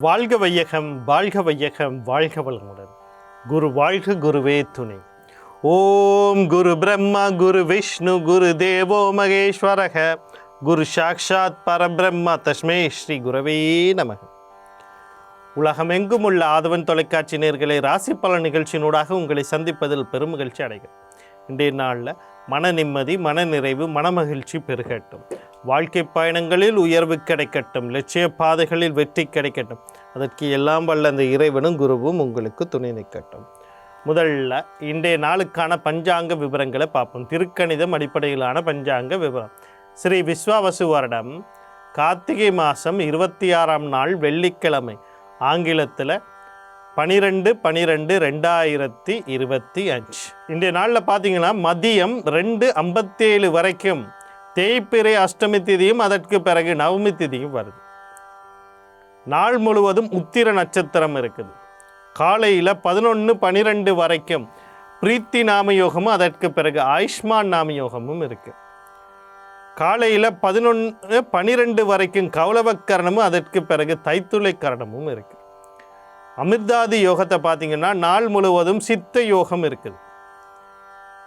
வாழ்க வையகம், வாழ்க வையகம், வாழ்க வளமுடன். குரு வாழ்க, குருவே துணை. ஓம் குரு பிரம்மா குரு விஷ்ணு குரு தேவோ மகேஸ்வரக குரு சாக்ஷாத் பரபிரம்மா தஸ்மே ஸ்ரீ குரவே நமக. உலகமெங்கும் உள்ள ஆதவன் தொலைக்காட்சி நேயர்களை ராசி பலன் நிகழ்ச்சியினூடாக உங்களை சந்திப்பதில் பெருமகிழ்ச்சி அடைகிறேன். இன்றைய நாளில் மன நிம்மதி, மன நிறைவு, மனமகிழ்ச்சி பெருகட்டும். வாழ்க்கை பயணங்களில் உயர்வு கிடைக்கட்டும். லட்சிய பாதைகளில் வெற்றி கிடைக்கட்டும். அதற்கு எல்லாம் வல்ல அந்த இறைவனும் குருவும் உங்களுக்கு துணை நிற்கட்டும். முதல்ல இன்றைய நாளுக்கான பஞ்சாங்க விவரங்களை பார்ப்போம். திருக்கணிதம் அடிப்படையிலான பஞ்சாங்க விவரம். ஸ்ரீ விஸ்வாவசு வருடம் கார்த்திகை மாதம் 26ஆம் நாள் வெள்ளிக்கிழமை, ஆங்கிலத்தில் 12/12/2025. இன்றைய நாளில் பார்த்தீங்கன்னா மதியம் 2:57 வரைக்கும் தேய்பிறை அஷ்டமி திதியும் அதற்கு பிறகு நவமி திதியும் வருது. நாள் முழுவதும் உத்திர நட்சத்திரம் இருக்குது. காலையில் 11:12 வரைக்கும் பிரீத்தி நாமயோகமும் அதற்கு பிறகு ஆயுஷ்மான் நாமயோகமும் இருக்குது. காலையில் 11:12 வரைக்கும் கௌலவக்கரணமும் அதற்கு பிறகு தைத்துளை கரணமும் இருக்குது. அமிர்தாதி யோகத்தை பார்த்தீங்கன்னா நாள் முழுவதும் சித்த யோகம் இருக்குது.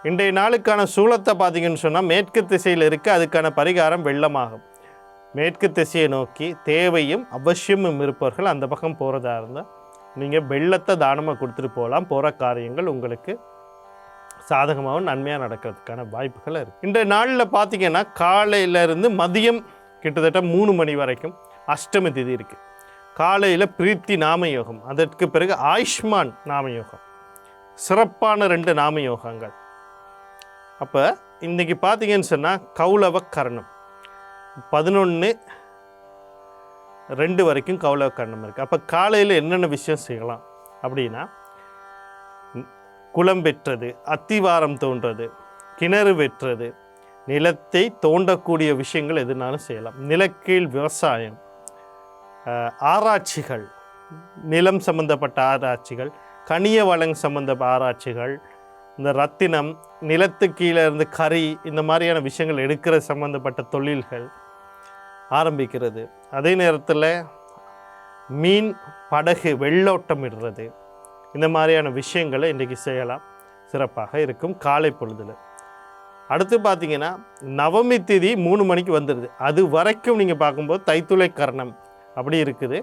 இன்றைய நாளுக்கான சூலத்தை பார்த்தீங்கன்னு சொன்னால் மேற்கு திசையில் இருக்குது. அதுக்கான பரிகாரம் வெள்ளமாகும். மேற்கு திசையை நோக்கி தேவையும் அவசியமும் இருப்பவர்கள் அந்த பக்கம் போகிறதா இருந்தால் நீங்கள் வெள்ளத்தை தானமாக கொடுத்துட்டு போகலாம். போகிற காரியங்கள் உங்களுக்கு சாதகமாகவும் நன்மையாக நடக்கிறதுக்கான வாய்ப்புகள் இருக்குது. இன்றைய நாளில் பார்த்தீங்கன்னா காலையிலேருந்து மதியம் கிட்டத்தட்ட 3 மணி வரைக்கும் அஷ்டமி திதி இருக்குது. காலையில் பிரீத்தி நாமயோகம், அதற்கு பிறகு ஆயுஷ்மான் நாமயோகம், சிறப்பான 2 நாமயோகங்கள். அப்போ இன்றைக்கி பார்த்தீங்கன்னு சொன்னால் கௌலவ கரணம் 11:02 வரைக்கும் கௌலவ கரணம் இருக்குது. அப்போ காலையில் என்னென்ன விஷயம் செய்யலாம் அப்படின்னா, குளம் வெட்டுறது, அத்திவாரம் தோன்றது, கிணறு வெட்டுறது, நிலத்தை தோண்டக்கூடிய விஷயங்கள் எதுனாலும் செய்யலாம். நிலக்கீழ் விவசாயம், ஆராய்ச்சிகள், நிலம் சம்பந்தப்பட்ட ஆராய்ச்சிகள், கனிய வளம் சம்பந்த ஆராய்ச்சிகள், இந்த ரத்தினம், நிலத்து கீழே இருந்து கறி, இந்த மாதிரியான விஷயங்கள் எடுக்கிற சம்பந்தப்பட்ட தொழில்கள் ஆரம்பிக்கிறது. அதே நேரத்தில் மீன் படகு வெள்ளோட்டம் இடுறது, இந்த மாதிரியான விஷயங்களை இன்றைக்கி செய்யலாம். சிறப்பாக இருக்கும் காலை பொழுதில். அடுத்து பார்த்திங்கன்னா நவமி திதி 3 மணிக்கு வந்துடுது. அது வரைக்கும் நீங்கள் பார்க்கும்போது தைத்துளை கரணம் அப்படி இருக்குது.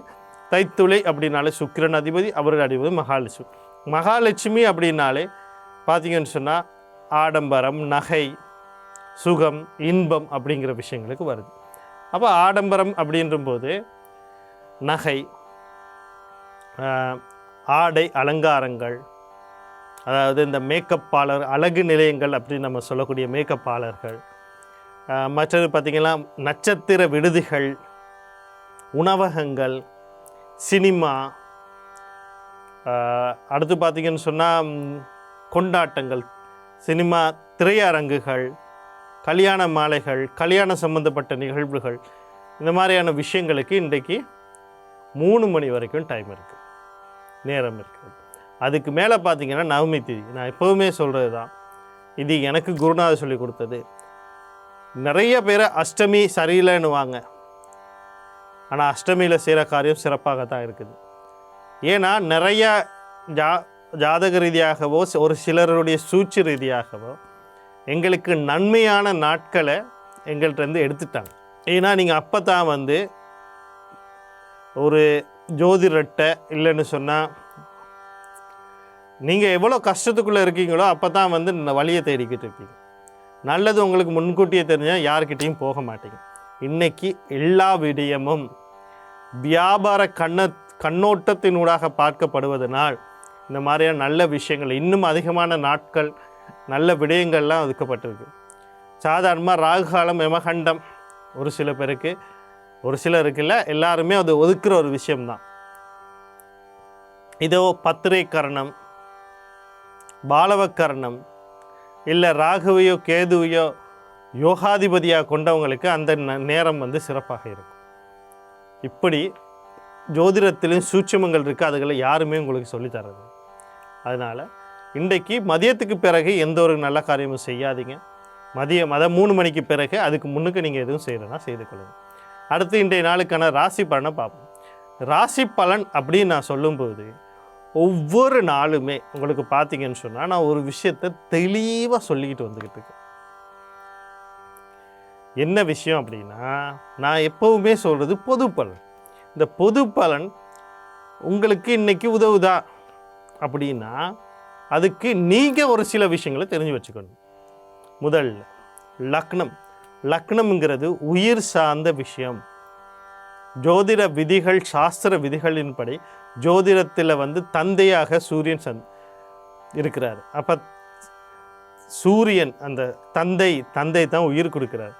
தைத்துளை அப்படின்னாலே சுக்கிரன் அதிபதி, அவருடைய அதிபதி மகாலட்சுமி. மகாலட்சுமி அப்படின்னாலே பார்த்தீங்கன்னு சொன்னால் ஆடம்பரம், நகை, சுகம், இன்பம் அப்படிங்கிற விஷயங்களுக்கு வருது. அப்போ ஆடம்பரம் அப்படின்றபோது நகை, ஆடை அலங்காரங்கள், அதாவது இந்த மேக்கப் பார்லர், அழகு நிலையங்கள் அப்படின்னு நம்ம சொல்லக்கூடிய மேக்கப் பார்லர்கள், மற்றது பார்த்திங்கன்னா நட்சத்திர விடுதிகள், உணவகங்கள், சினிமா, அடுத்து பார்த்திங்கன்னு சொன்னால் கொண்டாட்டங்கள், சினிமா திரையரங்குகள், கல்யாண மாலைகள், கல்யாணம் சம்பந்தப்பட்ட நிகழ்வுகள், இந்த மாதிரியான விஷயங்களுக்கு இன்றைக்கு 3 மணி வரைக்கும் டைம் இருக்குது, நேரம் இருக்குது. அதுக்கு மேலே பார்த்திங்கன்னா நவமி திதி. நான் எப்போவுமே சொல்கிறது தான், இது எனக்கு குருநாதர் சொல்லி கொடுத்தது. நிறைய பேர் அஷ்டமி சரியில்லைன்னு வாங்க, ஆனால் அஷ்டமியில் செய்கிற காரியம் சிறப்பாக தான் இருக்குது. ஏன்னா நிறைய ஜாதக ரீதியாகவோ ஒரு சிலருடைய சூழ்ச்சி ரீதியாகவோ எங்களுக்கு நன்மையான நாட்களை எங்கள்கிட்ட எடுத்துட்டாங்க. ஏன்னா நீங்கள் அப்போ தான் ஒரு ஜோதிடர்கிட்ட இல்லைன்னு சொன்னால் நீங்கள் எவ்வளோ கஷ்டத்துக்குள்ளே இருக்கீங்களோ அப்போ தான் இந்த வழியை தேடிக்கிட்டு இருக்கீங்க. நல்லது உங்களுக்கு முன்கூட்டியே தெரிஞ்சால் யார்கிட்டையும் போக மாட்டீங்க. இன்றைக்கி எல்லா விடயமும் வியாபார கண்ணோட்டத்தினூடாக பார்க்கப்படுவதனால் இந்த மாதிரியான நல்ல விஷயங்கள், இன்னும் அதிகமான நாட்கள், நல்ல விடயங்கள்லாம் ஒதுக்கப்பட்டிருக்கு. சாதாரணமாக ராகுகாலம், யமகண்டம் ஒரு சில பேருக்கு, ஒரு சிலருக்கு இல்லை, எல்லாருமே அது ஒதுக்குற ஒரு விஷயம்தான். இதோ பத்திரை கரணம், பாலவக்கரணம், இல்லை ராகுவையோ கேதுவையோ யோகாதிபதியாக கொண்டவங்களுக்கு அந்த நேரம் சிறப்பாக இருக்கும். இப்படி ஜோதிடத்திலும் சூட்சமங்கள் இருக்குது. அதுகளை யாருமே உங்களுக்கு சொல்லித்தரது. அதனால் இன்றைக்கு மதியத்துக்கு பிறகு எந்த ஒரு நல்ல காரியமும் செய்யாதீங்க. மதியம் 3 மணிக்கு பிறகு, அதுக்கு முன்னுக்கு நீங்கள் எதுவும் செய்கிறனா செய்து கொள்ளுங்கள். அடுத்து இன்றைய நாளுக்கான ராசி பலனை பார்ப்போம். ராசி பலன் அப்படின்னு நான் சொல்லும்போது ஒவ்வொரு நாளுமே உங்களுக்கு பார்த்தீங்கன்னு சொன்னால் நான் ஒரு விஷயத்தை தெளிவாக சொல்லிக்கிட்டு வந்துக்கிட்டு இருக்கேன். என்ன விஷயம் அப்படின்னா, நான் எப்போவுமே சொல்கிறது பொது பலன். இந்த பொது பலன் உங்களுக்கு இன்னைக்கு உதவுதா அப்படின்னா அதுக்கு நீங்கள் ஒரு சில விஷயங்களை தெரிஞ்சு வச்சுக்கணும். முதல்ல லக்னம்ங்கிறது உயிர் சார்ந்த விஷயம். ஜோதிட விதிகள், சாஸ்திர விதிகளின்படி ஜோதிடத்தில் தந்தையாக சூரியன் இருக்கிறார். அப்போ சூரியன் அந்த தந்தை தான் உயிர் கொடுக்குறார்.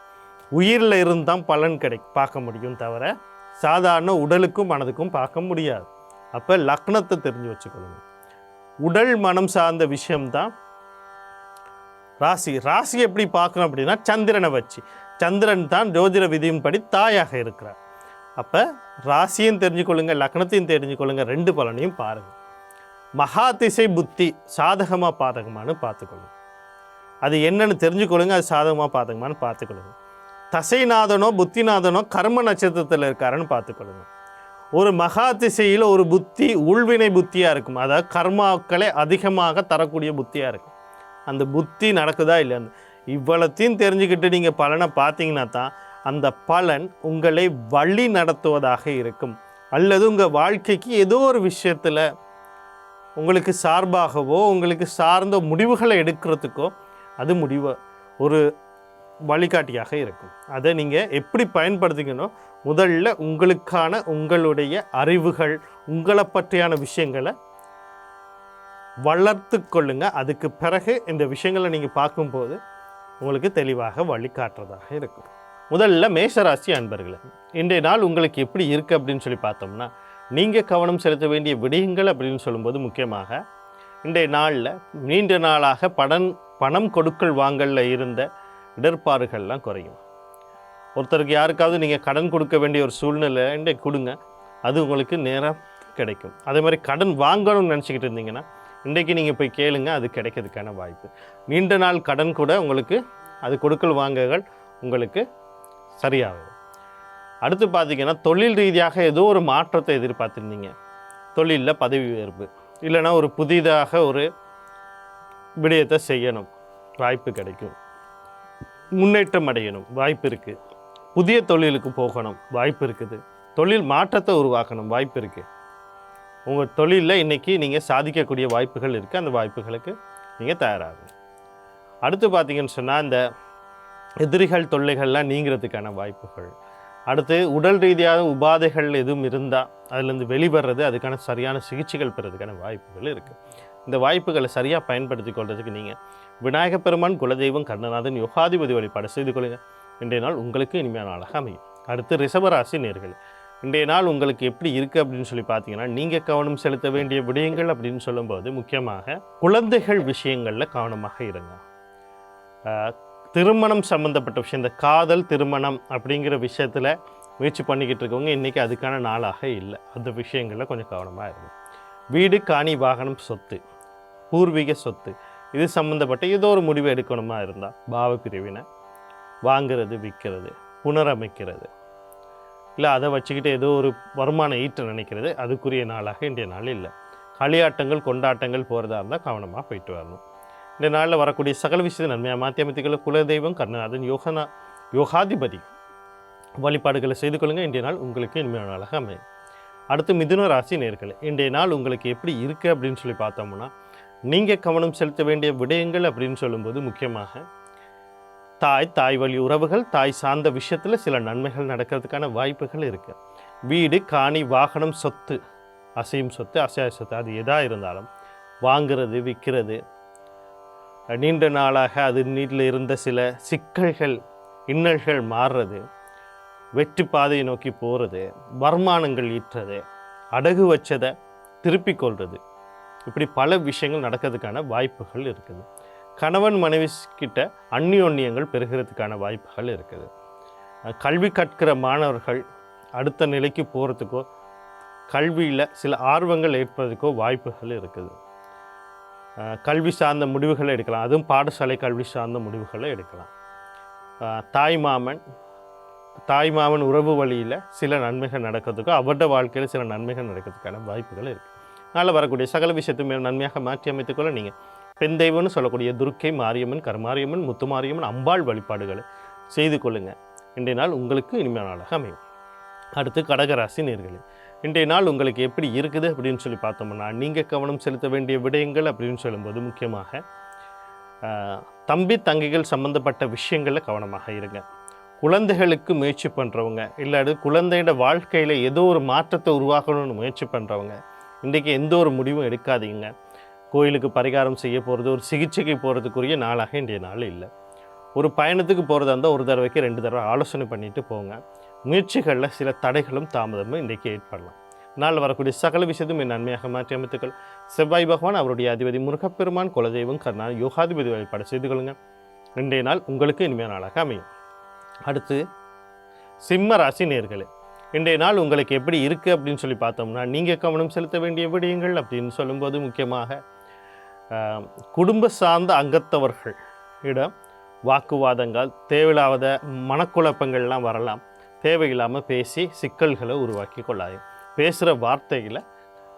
உயிரில் இருந்தால் பலன் பார்க்க முடியும், தவிர சாதாரண உடலுக்கும் மனதுக்கும் பார்க்க முடியாது. அப்போ லக்னத்தை தெரிஞ்சு வச்சுக்கொள்ளுங்க. உடல் மனம் சார்ந்த விஷயம்தான் ராசி எப்படி பார்க்கணும் அப்படின்னா சந்திரனை வச்சு. சந்திரன் தான் ஜோதிட விதியின்படி தாயாக இருக்கிறார். அப்போ ராசியும் தெரிஞ்சுக்கொள்ளுங்க, லக்னத்தையும் தெரிஞ்சுக்கொள்ளுங்க, 2 பலனையும் பாருங்கள். மகா திசை புத்தி சாதகமாக பாதகமானு பார்த்துக்கொள்ளுங்க. அது என்னன்னு தெரிஞ்சுக்கொள்ளுங்க, அது சாதகமாக பாதகமானு பார்த்துக்கொள்ளுங்க. தசைநாதனோ புத்திநாதனோ கர்ம நட்சத்திரத்தில் இருக்காருன்னு பார்த்துக்கொள்ளுங்க. ஒரு மகா திசையில் ஒரு புத்தி உள்வினை புத்தியாக இருக்கும், அதாவது கர்மாக்களை அதிகமாக தரக்கூடிய புத்தியாக இருக்கும். அந்த புத்தி நடக்குதா இல்லையா, இவ்வளத்தையும் தெரிஞ்சுக்கிட்டு நீங்கள் பலனை பார்த்தீங்கன்னா தான் அந்த பலன் உங்களை வழி நடத்துவதாக இருக்கும். அல்லது உங்கள் வாழ்க்கைக்கு ஏதோ ஒரு விஷயத்தில் உங்களுக்கு சார்பாகவோ உங்களுக்கு சார்ந்த முடிவுகளை எடுக்கிறதுக்கோ அது ஒரு வழிகாட்டியாக இருக்கும். அதை நீங்கள் எப்படி பயன்படுத்திக்கணும், முதல்ல உங்களுக்கான உங்களுடைய அறிவுகள், உங்களை பற்றியான விஷயங்களை வளர்த்து கொள்ளுங்க. அதுக்கு பிறகு இந்த விஷயங்களை நீங்கள் பார்க்கும்போது உங்களுக்கு தெளிவாக வழிகாட்டுறதாக இருக்கும். முதல்ல மேஷராசி அன்பர்களே, இன்றைய நாள் உங்களுக்கு எப்படி இருக்குது அப்படின்னு சொல்லி பார்த்தோம்னா, நீங்கள் கவனம் செலுத்த வேண்டிய விடயங்கள் அப்படின்னு சொல்லும்போது முக்கியமாக இன்றைய நாளில் நீண்ட நாளாக பணம் கொடுக்கல் வாங்கலில் இருந்த இடர்பாடுகள்லாம் குறையும். ஒருத்தருக்கு யாருக்காவது நீங்கள் கடன் கொடுக்க வேண்டிய ஒரு சூழ்நிலை இன்றைக்கு கொடுங்க, அது உங்களுக்கு நேரம் கிடைக்கும். அதே மாதிரி கடன் வாங்கணும்னு நினச்சிக்கிட்டு இருந்தீங்கன்னா இன்றைக்கு நீங்கள் போய் கேளுங்க, அது கிடைக்கிறதுக்கான வாய்ப்பு. நீண்ட நாள் கடன் கூட உங்களுக்கு அது கொடுக்கல் வாங்ககள் உங்களுக்கு சரியாகும். அடுத்து பார்த்தீங்கன்னா தொழில் ரீதியாக ஏதோ ஒரு மாற்றத்தை எதிர்பார்த்துருந்தீங்க, தொழிலில் பதவி உயர்வு இல்லைன்னா ஒரு புதிதாக ஒரு விடயத்தை செய்யணும், வாய்ப்பு கிடைக்கும். முன்னேற்றம் அடையணும், வாய்ப்பு இருக்குது. புதிய தொழிலுக்கு போகணும், வாய்ப்பு இருக்குது. தொழில் மாற்றத்தை உருவாக்கணும், வாய்ப்பு இருக்குது. உங்கள் தொழிலில் இன்றைக்கி நீங்கள் சாதிக்கக்கூடிய வாய்ப்புகள் இருக்குது, அந்த வாய்ப்புகளுக்கு நீங்கள் தயாராகும். அடுத்து பார்த்தீங்கன்னு சொன்னால் இந்த எதிரிகள் தொல்லைகள்லாம் நீங்கிறதுக்கான வாய்ப்புகள். அடுத்து உடல் ரீதியாக உபாதைகள் எதுவும் இருந்தால் அதுலேருந்து வெளிவர்றது, அதுக்கான சரியான சிகிச்சைகள் பெறதுக்கான வாய்ப்புகள் இருக்குது. இந்த வாய்ப்புகளை சரியாக பயன்படுத்தி கொள்றதுக்கு நீங்கள் விநாயக பெருமான், குலதெய்வம், கர்ணநாதன், யோகாதிபதி வழிபாடு செய்து கொள்ளுங்கள். இன்றைய நாள் உங்களுக்கு இனிமையான நாளாக அமையும். அடுத்து ரிஷபராசி நேர்கள், இன்றைய நாள் உங்களுக்கு எப்படி இருக்குது அப்படின்னு சொல்லி பார்த்தீங்கன்னா, நீங்கள் கவனம் செலுத்த வேண்டிய விடயங்கள் அப்படின்னு சொல்லும்போது முக்கியமாக குழந்தைகள் விஷயங்களில் கவனமாக இருங்க. திருமணம் சம்மந்தப்பட்ட விஷயம், இந்த காதல் திருமணம் அப்படிங்கிற விஷயத்தில் முயற்சி பண்ணிக்கிட்டு இருக்கவங்க இன்றைக்கி அதுக்கான நாளாக இல்லை. அந்த விஷயங்களில் கொஞ்சம் கவனமாக இருக்கும். வீடு, காணி, வாகனம், சொத்து, பூர்வீக சொத்து இது சம்மந்தப்பட்ட ஏதோ ஒரு முடிவு எடுக்கணுமா இருந்தால் பாவ பிரிவினை வாங்கிறது, விற்கிறது, புனரமைக்கிறது, இல்லை அதை வச்சுக்கிட்டு ஏதோ ஒரு வருமானம் ஈட்ட நினைக்கிறது, அதுக்குரிய நாளாக இன்றைய நாள் இல்லை. களியாட்டங்கள் கொண்டாட்டங்கள் போகிறதா இருந்தால் கவனமாக போயிட்டு வரணும். இந்த நாளில் வரக்கூடிய சகல விஷயத்தை நன்மையாக மாற்றி அமைத்துக்களை குலதெய்வம், கர்ணநாதன், யோகாதிபதி வழிபாடுகளை செய்து கொள்ளுங்கள். இன்றைய நாள் உங்களுக்கு இனிமையான நாளாக அமையும். அடுத்து மிதுன ராசி நேர்களே, இன்றைய நாள் உங்களுக்கு எப்படி இருக்குது அப்படின்னு சொல்லி பார்த்தோம்னா, நீங்கள் கவனம் செலுத்த வேண்டிய விடயங்கள் அப்படின்னு சொல்லும்போது முக்கியமாக தாய் வழி உறவுகள், தாய் சார்ந்த விஷயத்தில் சில நன்மைகள் நடக்கிறதுக்கான வாய்ப்புகள் இருக்குது. வீடு, காணி, வாகனம், சொத்து, அசையும் சொத்து, அசையா சொத்து, அது எதாக இருந்தாலும் வாங்கிறது, விற்கிறது, நீண்ட நாளாக அது நீட்டில் இருந்த சில சிக்கல்கள், இன்னல்கள் மாறுறது, வெற்றி பாதையை நோக்கி போகிறது, வருமானங்கள் ஈட்டுறது, அடகு வச்சதை திருப்பிக் கொள்வது, இப்படி பல விஷயங்கள் நடக்கிறதுக்கான வாய்ப்புகள் இருக்குது. கணவன் மனைவி கிட்ட அந்நியோன்யங்கள் பெறுகிறதுக்கான வாய்ப்புகள் இருக்குது. கல்வி கற்கிற மாணவர்கள் அடுத்த நிலைக்கு போகிறதுக்கோ கல்வியில் சில ஆர்வங்கள் ஏற்படுறதுக்கோ வாய்ப்புகள் இருக்குது. கல்வி சார்ந்த முடிவுகளை எடுக்கலாம், அதுவும் பாடசாலை கல்வி சார்ந்த முடிவுகளை எடுக்கலாம். தாய் மாமன் தாய்மாமன் உறவு வழியில் சில நன்மைகள் நடக்கிறதுக்கும் அவருடைய வாழ்க்கையில் சில நன்மைகள் நடக்கிறதுக்கான வாய்ப்புகள் இருக்குது. அதனால் வரக்கூடிய சகல விஷயத்தையும் நன்மையாக மாற்றி அமைத்துக்கொள்ள நீங்கள் பெண் தெய்வம்னு சொல்லக்கூடிய துர்க்கை, மாரியம்மன், கருமாரியம்மன், முத்துமாரியம்மன், அம்பாள் வழிபாடுகளை செய்து கொள்ளுங்கள். இன்றைய நாள் உங்களுக்கு இனிமையான நாளாக அமையும். அடுத்து கடகராசி நேர்களே, இன்றைய நாள் உங்களுக்கு எப்படி இருக்குது அப்படின்னு சொல்லி பார்த்தோம்னா, நீங்கள் கவனம் செலுத்த வேண்டிய விடயங்கள் அப்படின்னு சொல்லும்போது முக்கியமாக தம்பி தங்கைகள் சம்மந்தப்பட்ட விஷயங்களில் கவனமாக இருங்க. குழந்தைகளுக்கு முயற்சி பண்ணுறவங்க, இல்லாது குழந்தையோட வாழ்க்கையில் ஏதோ ஒரு மாற்றத்தை உருவாக்கணும்னு முயற்சி பண்ணுறவங்க இன்றைக்கி எந்த ஒரு முடிவும் எடுக்காதீங்க. கோயிலுக்கு பரிகாரம் செய்ய போகிறது, ஒரு சிகிச்சைக்கு போகிறதுக்குரிய நாளாக இன்றைய நாள் இல்லை. ஒரு பயணத்துக்கு போகிறதா இருந்தால் ஒரு தடவைக்கு 2 தடவை ஆலோசனை பண்ணிட்டு போங்க. முயற்சிகளில் சில தடைகளும் தாமதமும் இன்றைக்கு ஏற்படலாம். நாள் வரக்கூடிய சகல விஷயத்தையும் நன்மையாக மாற்றி அமைத்துக்கள். செவ்வாய் பகவான் அவருடைய அதிபதி முருகப்பெருமான், குலதெய்வம், கர்ணன், யோகாதிபதி வழிபாடு செய்து கொள்ளுங்கள். இன்றைய நாள் உங்களுக்கு இனிமையான நாளாக அமையும். அடுத்து சிம்ம ராசி நேர்களே, இன்றைய நாள் உங்களுக்கு எப்படி இருக்குது அப்படின்னு சொல்லி பார்த்தோம்னா, நீங்கள் கவனம் செலுத்த வேண்டிய விடயங்கள் அப்படின்னு சொல்லும்போது முக்கியமாக குடும்ப சார்ந்த அங்கத்தவர்கள் இடம் வாக்குவாதங்கள், தேவையில்லாத மனக்குழப்பங்கள்லாம் வரலாம். தேவையில்லாமல் பேசி சிக்கல்களை உருவாக்கி கொள்ளாது. பேசுகிற வார்த்தையில்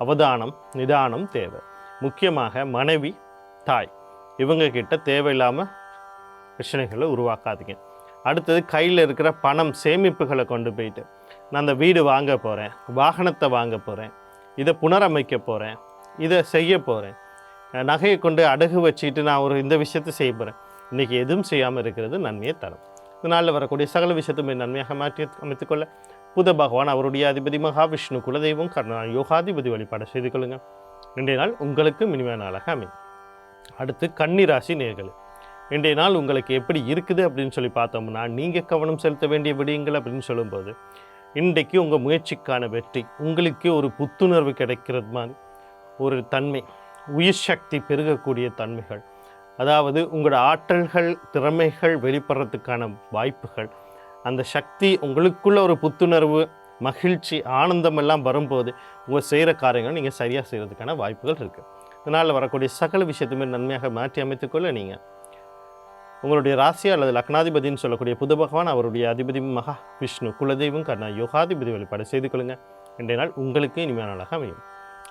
அவதானம், நிதானம் தேவை. முக்கியமாக மனைவி, தாய் இவங்கக்கிட்ட தேவையில்லாமல் பிரச்சனைகளை உருவாக்காதீங்க. அடுத்தது கையில் இருக்கிற பணம் சேமிப்புகளை கொண்டு போயிட்டு, நான் அந்த வீடு வாங்க போகிறேன், வாகனத்தை வாங்க போகிறேன், இதை புனரமைக்க போகிறேன், இதை செய்ய போகிறேன், நகையை கொண்டு அடகு வச்சுக்கிட்டு நான் இந்த விஷயத்தை செய்ய போகிறேன், இன்றைக்கி எதுவும் செய்யாமல் இருக்கிறது நன்மையை தரும். இதனால் வரக்கூடிய சகல விஷயத்துமே நன்மையாக மாற்றி அமைத்துக்கொள்ள புத பகவான் அவருடைய அதிபதி மகாவிஷ்ணு, குலதெய்வம், கர்ணன், யோகாதிபதி வழிபாடு செய்து கொள்ளுங்கள். இன்றைய நாள் உங்களுக்கு இனிமையான நாளாக அமையும். அடுத்து கன்னிராசி நேர்களே, இன்றைய நாள் உங்களுக்கு எப்படி இருக்குது அப்படின்னு சொல்லி பார்த்தோம்னா, நீங்கள் கவனம் செலுத்த வேண்டிய விடயங்கள் அப்படின்னு சொல்லும்போது, இன்றைக்கு உங்கள் முயற்சிக்கான வெற்றி, உங்களுக்கு ஒரு புத்துணர்வு கிடைக்கிறது மாதிரி ஒரு தன்மை, உயிர் சக்தி பெருகக்கூடிய தன்மைகள், அதாவது உங்களோட ஆற்றல்கள், திறமைகள் வெளிப்படுறதுக்கான வாய்ப்புகள், அந்த சக்தி உங்களுக்குள்ள ஒரு புத்துணர்வு, மகிழ்ச்சி, ஆனந்தம் எல்லாம் வரும்போது உங்கள் செய்கிற காரியங்கள் நீங்கள் சரியாக செய்கிறதுக்கான வாய்ப்புகள் இருக்குது. இதனால் வரக்கூடிய சகல விஷயத்துமே நன்மையாக மாற்றி அமைத்துக்கொள்ள நீங்கள் உங்களுடைய ராசி அல்லது லக்னாதிபதினு சொல்லக்கூடிய புத பகவான் அவருடைய அதிபதி மகா விஷ்ணு, குலதெய்வம், கர்ணன், யோகாதிபதி வழிபாடு செய்து கொள்ளுங்கள். இன்றைய நாள் உங்களுக்கு இனிமையான நாளாக அமையும்.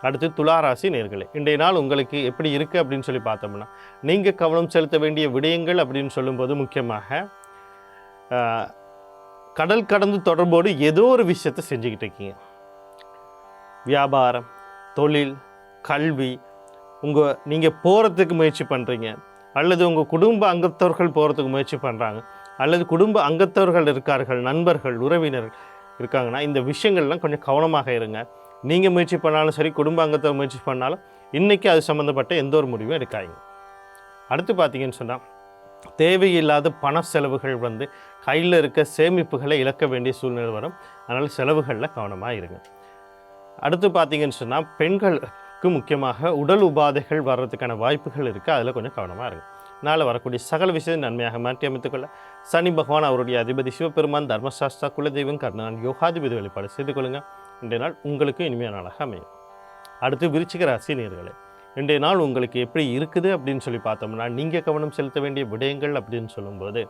அடுத்து துளாராசி நேர்களே, இன்றைய நாள் உங்களுக்கு எப்படி இருக்குது அப்படின்னு சொல்லி பார்த்தோம்னா, நீங்கள் கவனம் செலுத்த வேண்டிய விடயங்கள் அப்படின்னு சொல்லும்போது முக்கியமாக கடல் கடந்து தொடர்போடு ஏதோ ஒரு விஷயத்தை செஞ்சுக்கிட்டு இருக்கீங்க. வியாபாரம், தொழில், கல்வி, நீங்கள் போகிறதுக்கு முயற்சி பண்ணுறீங்க, அல்லது உங்கள் குடும்ப அங்கத்தவர்கள் போகிறதுக்கு முயற்சி பண்ணுறாங்க, அல்லது குடும்ப அங்கத்தவர்கள் இருக்கார்கள், நண்பர்கள், உறவினர்கள் இருக்காங்கன்னா இந்த விஷயங்கள்லாம் கொஞ்சம் கவனமாக இருங்க. நீங்கள் முயற்சி பண்ணாலும் சரி, குடும்ப அங்கத்தவர் முயற்சி பண்ணாலும் இன்றைக்கி அது சம்மந்தப்பட்ட எந்த ஒரு முடிவும் எடுக்காதீங்க. அடுத்து பார்த்தீங்கன்னு சொன்னால், தேவையில்லாத பண செலவுகள் கையில் இருக்க சேமிப்புகளை இழக்க வேண்டிய சூழ்நிலை வரும். அதனால் செலவுகளில் கவனமாக இருங்க. அடுத்து பார்த்தீங்கன்னு சொன்னால், பெண்களுக்கு முக்கியமாக உடல் உபாதைகள் வர்றதுக்கான வாய்ப்புகள் இருக்குது. அதில் கொஞ்சம் கவனமாக இருங்க. நாள் வரக்கூடிய சகல விஷயத்தை நன்மையாக மாற்றி அமைத்துக்கொள்ள சனி பகவான் அவருடைய அதிபதி சிவபெருமான், தர்மசாஸ்திரா, குலதெய்வம், கர்ணன், யோகாதிபதி வழிபாடு செய்து கொள்ளுங்கள். இன்றைய நாள் உங்களுக்கு இனிமையான நாளாக அமையும். அடுத்து விருச்சிக ராசி நேர்களே, இன்றைய நாள் உங்களுக்கு எப்படி இருக்குது அப்படின்னு சொல்லி பார்த்தோம்னா, நீங்கள் கவனம் செலுத்த வேண்டிய விடயங்கள் அப்படின்னு சொல்லும்போது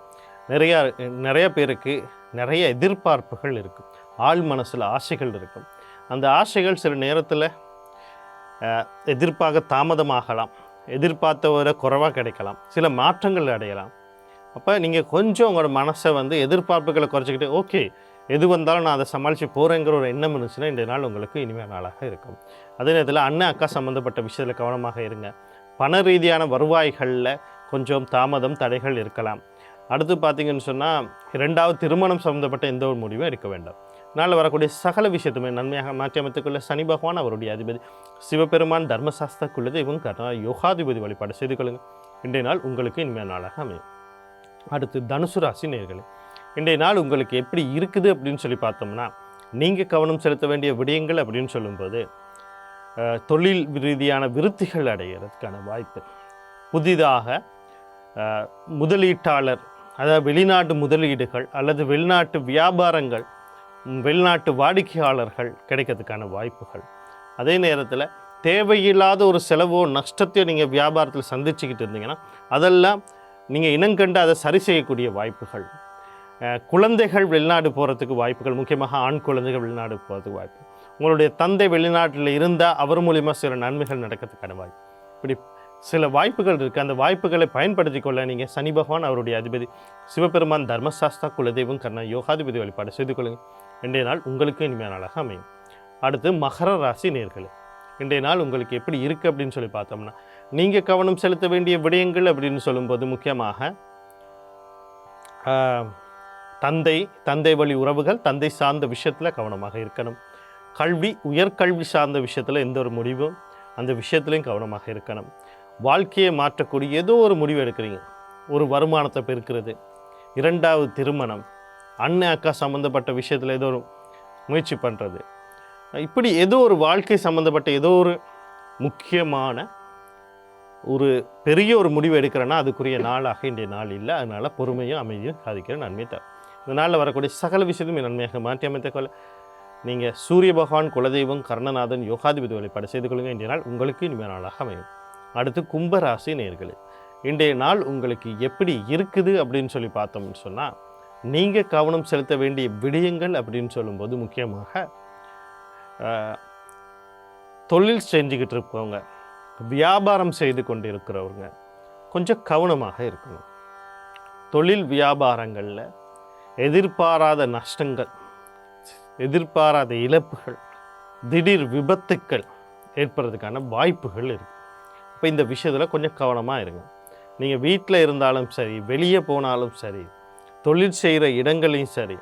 நிறைய பேருக்கு நிறைய எதிர்பார்ப்புகள் இருக்கும். ஆள் மனசில் ஆசைகள் இருக்கும். அந்த ஆசைகள் சில நேரத்தில் எதிர்பார்க்க தாமதமாகலாம், எதிர்பார்த்தவரை குறைவாக கிடைக்கலாம், சில மாற்றங்கள் அடையலாம். அப்போ நீங்கள் கொஞ்சம் உங்களோட மனசை எதிர்பார்ப்புகளை குறைச்சிக்கிட்டு ஓகே எது வந்தாலும் நான் அதை சமாளித்து போகிறேங்கிற ஒரு எண்ணம் இருந்துச்சுன்னா இன்றைய நாள் உங்களுக்கு இனிமையான நாளாக இருக்கும். அதே நேரத்தில் அண்ணன் அக்கா சம்மந்தப்பட்ட விஷயத்தில் கவனமாக இருங்க. பண ரீதியான வருவாய்களில் கொஞ்சம் தாமதம், தடைகள் இருக்கலாம். அடுத்து பார்த்தீங்கன்னு சொன்னால், 2வது திருமணம் சம்மந்தப்பட்ட எந்த ஒரு முடிவும் எடுக்க வேண்டாம். நாளில் வரக்கூடிய சகல விஷயத்துமே நன்மையாக மாற்றி அமைத்துக்கொள்ள சனி பகவான் அவருடைய அதிபதி சிவபெருமான், தர்மசாஸ்திர, குலதெய்வம், கர்ணன், யோகாதிபதி வழிபாடு செய்து கொள்ளுங்கள். இன்றைய நாள் உங்களுக்கு இனிமையான நாளாக அமையும். அடுத்து தனுசு ராசி நேர்களே, இன்றைய நாள் உங்களுக்கு எப்படி இருக்குது அப்படின்னு சொல்லி பார்த்தோம்னா, நீங்கள் கவனம் செலுத்த வேண்டிய விடயங்கள் அப்படின்னு சொல்லும்போது, தொழில் ரீதியான விருத்திகள் அடைகிறதுக்கான வாய்ப்பு, புதிதாக முதலீட்டாளர், அதாவது வெளிநாட்டு முதலீடுகள் அல்லது வெளிநாட்டு வியாபாரங்கள், வெளிநாட்டு வாடிக்கையாளர்கள் கிடைக்கிறதுக்கான வாய்ப்புகள். அதே நேரத்தில் தேவையில்லாத ஒரு செலவோ நஷ்டத்தையோ நீங்கள் வியாபாரத்தில் சந்திச்சுக்கிட்டு இருந்தீங்கன்னா அதெல்லாம் நீங்கள் இனங்கண்டு அதை சரி செய்யக்கூடிய வாய்ப்புகள். குழந்தைகள் வெளிநாடு போகிறதுக்கு வாய்ப்புகள், முக்கியமாக ஆண் குழந்தைகள் வெளிநாடு போகிறதுக்கு வாய்ப்பு. உங்களுடைய தந்தை வெளிநாட்டில் இருந்தால் அவர் மூலிமா சில நன்மைகள் நடக்கிறதுக்கான வாய்ப்பு. இப்படி சில வாய்ப்புகள் இருக்குது. அந்த வாய்ப்புகளை பயன்படுத்தி கொள்ள நீங்கள் சனி பகவான் அவருடைய அதிபதி சிவபெருமான் தர்மசாஸ்தா குலதெய்வம் கர்ணா யோகாதிபதி வழிபாடு செய்து கொள்ளுங்கள். இன்றைய நாள் உங்களுக்கு இனிமையான நாளாக அமையும். அடுத்து மகர ராசி நேயர்களே, இன்றைய நாள் உங்களுக்கு எப்படி இருக்குது அப்படின்னு சொல்லி பார்த்தோம்னா, நீங்கள் கவனம் செலுத்த வேண்டிய விடயங்கள் அப்படின்னு சொல்லும்போது முக்கியமாக தந்தை வழி உறவுகள், தந்தை சார்ந்த விஷயத்தில் கவனமாக இருக்கணும். கல்வி, உயர்கல்வி சார்ந்த விஷயத்தில் எந்த ஒரு முடிவும் அந்த விஷயத்துலையும் கவனமாக இருக்கணும். வாழ்க்கையை மாற்றக்கூடிய ஏதோ ஒரு முடிவு எடுக்கிறீங்க, ஒரு வருமானத்தை பெருக்கிறது, இரண்டாவது திருமணம், அண்ணன் அக்கா சம்மந்தப்பட்ட விஷயத்தில் ஏதோ ஒரு முயற்சி பண்ணுறது, இப்படி ஏதோ ஒரு வாழ்க்கை சம்மந்தப்பட்ட ஏதோ ஒரு முக்கியமான ஒரு பெரிய ஒரு முடிவு எடுக்கிறேன்னா அதுக்குரிய நாளாக இன்றைய நாள் இல்லை. அதனால் பொறுமையும் அமைதியும் சாதிக்கிற நன்மை தரும். இந்த நாளில் வரக்கூடிய சகல விஷயத்தையும் நன்மையாக மாற்றி அமைத்துக்கொள்ள நீங்கள் சூரிய பகவான் குலதெய்வம் கர்ணநாதன் யோகாதிபதி வழிபாடு செய்து கொள்ளுங்கள். இன்றைய நாள் உங்களுக்கு இனிமையான நாளாக அமையும். அடுத்து கும்பராசி நேயர்களே, இன்றைய நாள் உங்களுக்கு எப்படி இருக்குது அப்படின்னு சொல்லி பார்த்தோம்னு சொன்னால், நீங்கள் கவனம் செலுத்த வேண்டிய விடயங்கள் அப்படின்னு சொல்லும்போது முக்கியமாக தொழில் செஞ்சுக்கிட்டு இருக்கவங்க, வியாபாரம் செய்து கொண்டு இருக்கிறவங்க கொஞ்சம் கவனமாக இருக்கணும். தொழில் வியாபாரங்களில் எதிர்பாராத நஷ்டங்கள், எதிர்பாராத இழப்புகள், திடீர் விபத்துக்கள் ஏற்படுறதுக்கான வாய்ப்புகள் இருக்குது. இப்போ இந்த விஷயத்தில் கொஞ்சம் கவனமாக இருங்க. நீங்கள் வீட்டில் இருந்தாலும் சரி, வெளியே போனாலும் சரி, தொழில் செய்கிற இடங்களையும் சரி,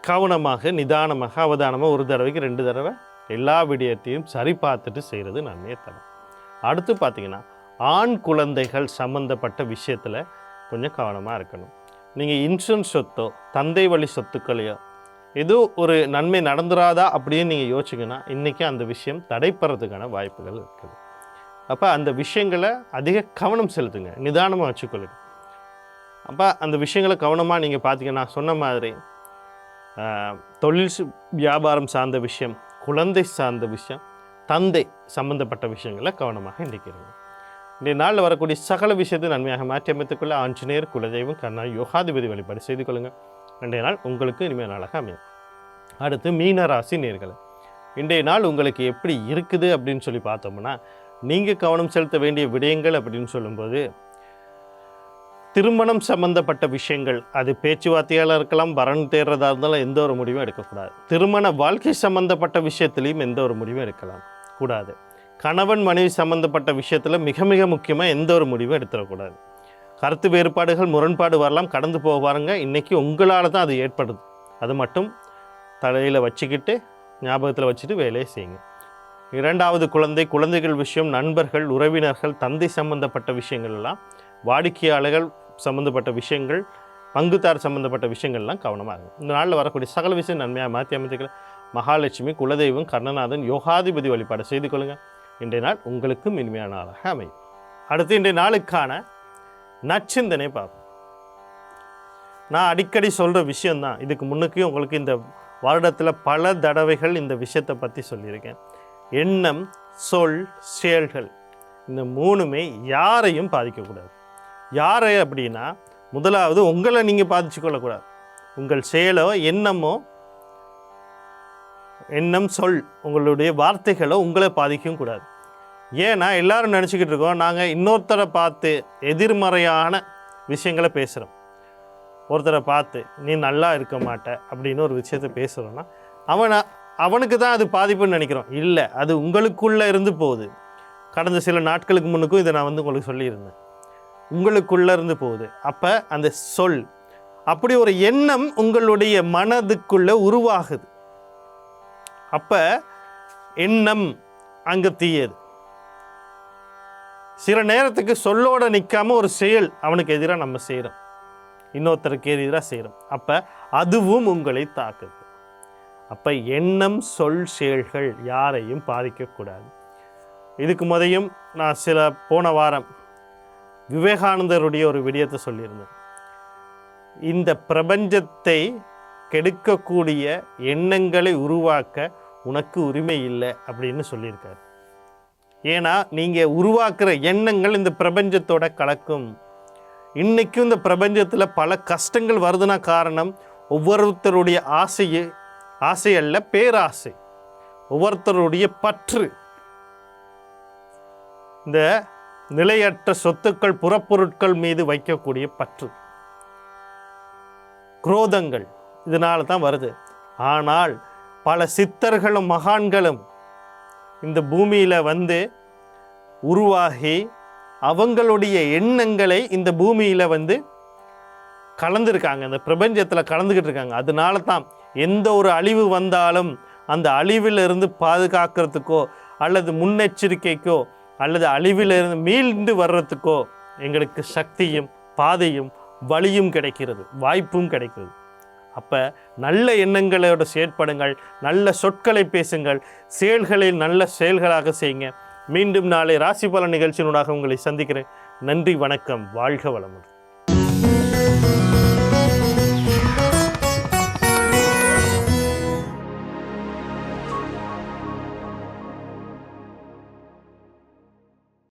கவனமாக நிதானமாக அவதானமாக ஒரு தடவைக்கு 2 தடவை எல்லா விடயத்தையும் சரி பார்த்துட்டு செய்கிறது நன்மையை தரும். அடுத்து பார்த்திங்கன்னா, ஆண் குழந்தைகள் சம்மந்தப்பட்ட விஷயத்தில் கொஞ்சம் கவனமாக இருக்கணும். நீங்கள் இன்சூரன்ஸ் சொத்தோ தந்தை வழி சொத்துக்களையோ ஏதோ ஒரு நன்மை நடந்துராதா அப்படின்னு நீங்கள் யோசிச்சிங்கன்னா இன்றைக்கி அந்த விஷயம் தடைப்படுறதுக்கான வாய்ப்புகள் இருக்குது. அப்போ அந்த விஷயங்களை அதிக கவனம் செலுத்துங்க, நிதானமாக வச்சுக்கொள்ளுங்க. அப்போ அந்த விஷயங்களை கவனமாக நீங்கள் பார்த்தீங்கன்னா, சொன்ன மாதிரி தொழில் வியாபாரம் சார்ந்த விஷயம், குழந்தை சார்ந்த விஷயம், தந்தை சம்பந்தப்பட்ட விஷயங்களை கவனமாக இன்றைக்கிறீங்க. இன்றைய நாளில் வரக்கூடிய சகல விஷயத்தை நன்மையாக மாற்றி அமைத்துக்கொள்ள ஆஞ்சநேயர் குலதெய்வம் கர்ணா யோகாதிபதி வழிபாடு செய்து கொள்ளுங்கள். இன்றைய நாள் உங்களுக்கு இனிமையான நாளாக அமையும். அடுத்து மீனராசி நேயர்களே, இன்றைய நாள் உங்களுக்கு எப்படி இருக்குது அப்படின்னு சொல்லி பார்த்தோம்னா, நீங்கள் கவனம் செலுத்த வேண்டிய விடயங்கள் அப்படின்னு சொல்லும்போது, திருமணம் சம்பந்தப்பட்ட விஷயங்கள், அது பேச்சுவார்த்தையாக இருக்கலாம், வரன் தேடுறதா இருந்தாலும் எந்த ஒரு முடிவும் எடுக்கக்கூடாது. திருமண வாழ்க்கை சம்பந்தப்பட்ட விஷயத்துலையும் எந்த ஒரு முடிவும் எடுக்கலாம் கூடாது. கணவன் மனைவி சம்பந்தப்பட்ட விஷயத்தில் மிக மிக முக்கியமாக எந்த ஒரு முடிவும் எடுத்துடக்கூடாது. கருத்து வேறுபாடுகள், முரண்பாடு வரலாம், கடந்து போவாருங்க. இன்றைக்கி உங்களால் தான் அது ஏற்படுது. அது மட்டும் தலையில் வச்சுக்கிட்டு ஞாபகத்தில் வச்சுட்டு வேலையை செய்யுங்க. இரண்டாவது குழந்தைகள் விஷயம், நண்பர்கள், உறவினர்கள், தந்தை சம்பந்தப்பட்ட விஷயங்கள் எல்லாம், வாடிக்கையாளர்கள் சம்மந்தப்பட்ட விஷயங்கள், பங்குதார் சம்மந்தப்பட்ட விஷயங்கள்லாம் கவனமாக இருக்கும். இந்த நாளில் வரக்கூடிய சகல விஷயம் நன்மையாக மாற்றி அமைத்துக்கிற மகாலட்சுமி குலதெய்வம் கர்ணநாதன் யோகாதிபதி வழிபாடு செய்து கொள்ளுங்கள். இன்றைய நாள் உங்களுக்கும் இனிமையான நாளாக அமையும். அடுத்து இன்றைய நாளுக்கான நற்சிந்தனை பார்ப்போம். நான் அடிக்கடி சொல்கிற விஷயந்தான், இதுக்கு முன்னுக்கும் உங்களுக்கு இந்த வருடத்தில் பல தடவைகள் இந்த விஷயத்தை பற்றி சொல்லியிருக்கேன். எண்ணம், சொல், செயல்கள், இந்த 3மே யாரையும் பாதிக்கக்கூடாது. யாரை அப்படின்னா, முதலாவது உங்களை நீங்கள் பாதிச்சு கொள்ளக்கூடாது. உங்கள் செயலோ எண்ணமோ, எண்ணம், சொல், உங்களுடைய வார்த்தைகளோ உங்களை பாதிக்கவும் கூடாது. ஏன்னா எல்லாரும் நினச்சிக்கிட்டு இருக்கோம், நாங்கள் இன்னொருத்தரை பார்த்து எதிர்மறையான விஷயங்களை பேசுகிறோம். ஒருத்தரை பார்த்து நீ நல்லா இருக்க மாட்ட அப்படின்னு ஒரு விஷயத்தை பேசுகிறோன்னா அவனுக்கு தான் அது பாதிப்புன்னு நினைக்கிறோம். இல்லை, அது உங்களுக்குள்ளே இருந்து போகுது. கடந்த சில நாட்களுக்கு முன்னுக்கும் இதை நான் உங்களுக்கு சொல்லியிருந்தேன். உங்களுக்குள்ளே இருந்து போகுது. அப்போ அந்த சொல், அப்படி ஒரு எண்ணம் உங்களுடைய மனதுக்குள்ளே உருவாகுது. அப்போ எண்ணம் அங்கே தீயது. சில நேரத்துக்கு சொல்லோடு நிற்காமல் ஒரு செயல் அவனுக்கு எதிராக நம்ம செய்கிறோம், இன்னொருத்தருக்கு எதிராக செய்கிறோம். அப்போ அதுவும் உங்களை தாக்குது. அப்போ எண்ணம், சொல், செயல்கள் யாரையும் பாதிக்கக்கூடாது. இதுக்கு முதையும் நான் போன வாரம் விவேகானந்தருடைய ஒரு விடயத்தை சொல்லியிருந்தேன். இந்த பிரபஞ்சத்தை கெடுக்கக்கூடிய எண்ணங்களை உருவாக்க உனக்கு உரிமை இல்லை அப்படின்னு சொல்லியிருக்காரு. ஏன்னா நீங்கள் உருவாக்குற எண்ணங்கள் இந்த பிரபஞ்சத்தோட கலக்கும். இன்றைக்கும் இந்த பிரபஞ்சத்தில் பல கஷ்டங்கள் வருதுன்னா காரணம் ஒவ்வொருத்தருடைய ஆசை அல்ல, பேராசை. ஒவ்வொருத்தருடைய பற்று, இந்த நிலையற்ற சொத்துக்கள், புறப்பொருட்கள் மீது வைக்கக்கூடிய பற்று, குரோதங்கள், இதனால தான் வருது. ஆனால் பல சித்தர்களும் மகான்களும் இந்த பூமியில் உருவாகி அவங்களுடைய எண்ணங்களை இந்த பூமியில் கலந்துருக்காங்க, இந்த பிரபஞ்சத்தில் கலந்துக்கிட்டு இருக்காங்க. அதனால தான் எந்த ஒரு அழிவு வந்தாலும் அந்த அழிவிலிருந்து பாதுகாக்கிறதுக்கோ அல்லது முன்னெச்சரிக்கைக்கோ அல்லது அழிவிலிருந்து மீண்டு வர்றதுக்கோ எங்களுக்கு சக்தியும் பாதையும் வழியும் கிடைக்கிறது, வாய்ப்பும் கிடைக்கிறது. அப்போ நல்ல எண்ணங்களோட செயற்படுங்கள், நல்ல சொற்களை பேசுங்கள், செயல்களில் நல்ல செயல்களாக செய்யுங்க. மீண்டும் நாளை ராசி பலன் நிகழ்ச்சியினூடாக உங்களை சந்திக்கிறேன். நன்றி, வணக்கம், வாழ்க வளமுடன்.